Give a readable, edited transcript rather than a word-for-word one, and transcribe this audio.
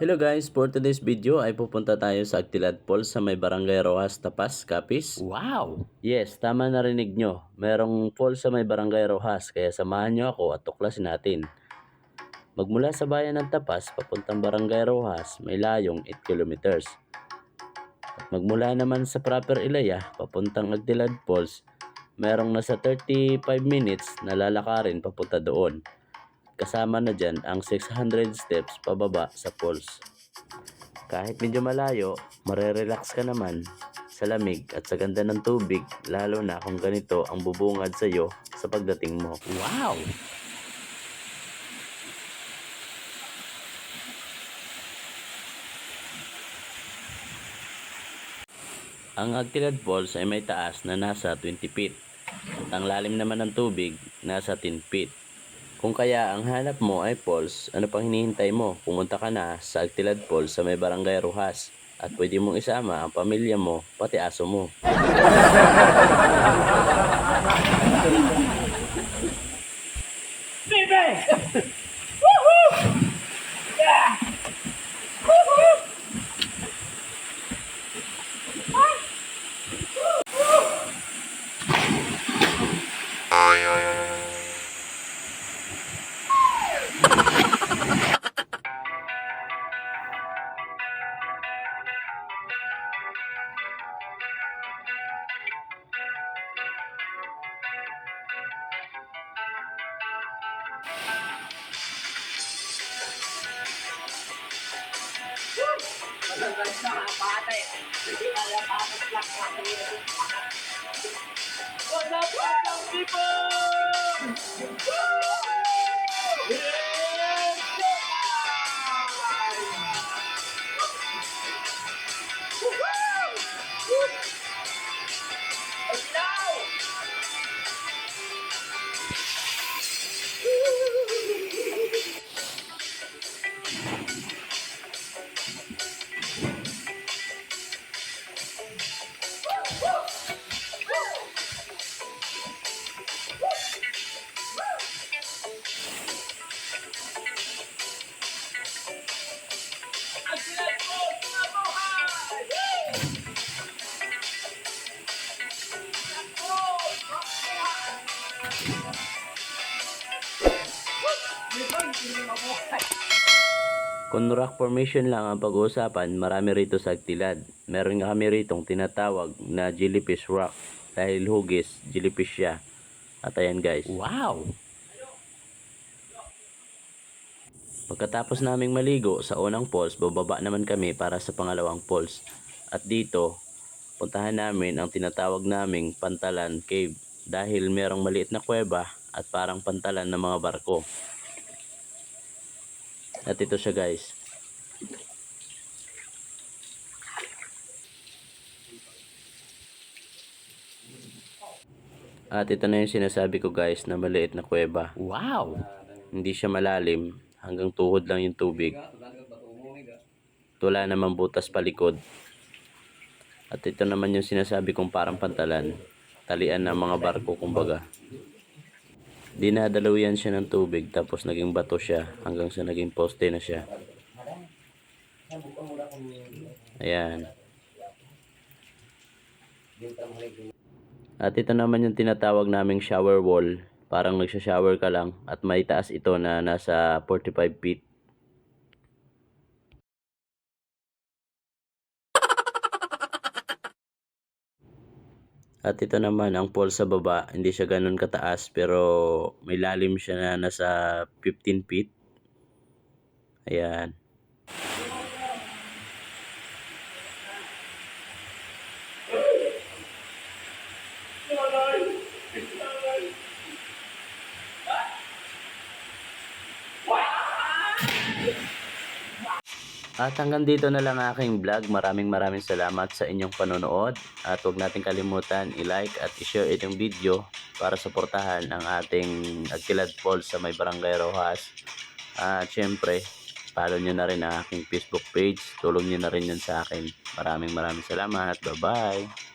Hello guys, for today's video ay pupunta tayo sa Agtilad Falls sa may Barangay Rojas, Tapas, Capiz. Wow! Yes, tama narinig nyo. Merong falls sa may Barangay Rojas, kaya samahan nyo ako at tuklasin natin. Magmula sa bayan ng Tapas, papuntang Barangay Rojas, may layong 8 kilometers. At magmula naman sa proper Ilaya, papuntang Agtilad Falls, merong nasa 35 minutes na lalakarin papunta doon. Kasama na dyan ang 600 steps pababa sa falls. Kahit medyo malayo, marerelax ka naman sa lamig at sa ganda ng tubig, lalo na kung ganito ang bubungad sa iyo sa pagdating mo. Wow! Ang Agtilad Falls ay may taas na nasa 20 feet at ang lalim naman ng tubig nasa 10 feet. Kung kaya ang hanap mo ay falls, ano pang hinihintay mo? Pumunta ka na sa Agtilad Falls sa may Barangay Rojas at pwede mong isama ang pamilya mo, pati aso mo. What's up, people? Kung rock formation lang ang pag-uusapan, marami rito sa Agtilad. Meron nga kami ritong tinatawag na jellyfish rock dahil hugis, jellyfish siya. At ayan guys. Wow! Pagkatapos naming maligo sa unang falls, bababa naman kami para sa pangalawang falls. At dito, puntahan namin ang tinatawag naming Pantalan Cave dahil merong maliit na kuweba at parang pantalan ng mga barko. At ito siya guys. At ito na yung sinasabi ko guys na maliit na kuweba. Wow! Hindi siya malalim, hanggang tuhod lang yung tubig. Wala namang butas palikod. At ito naman yung sinasabi kong parang pantalan. Talian ng mga barko kumbaga. Dinadalawian siya ng tubig tapos naging bato siya hanggang sa naging poste na siya. Ayan. At ito naman yung tinatawag naming shower wall. Parang nagsha-shower ka lang at may taas ito na nasa 45 feet. At ito naman ang falls sa baba, hindi siya ganun kataas pero may lalim siya na nasa 15 feet. Ayan. At hanggang dito na lang aking vlog. Maraming salamat sa inyong panonood. At huwag natin kalimutan i-like at i-share itong video para suportahan ang ating Agtilad Falls sa may Barangay Rojas. At syempre, follow nyo na rin ang aking Facebook page. Tulong nyo na rin yun sa akin. Maraming salamat. Bye-bye!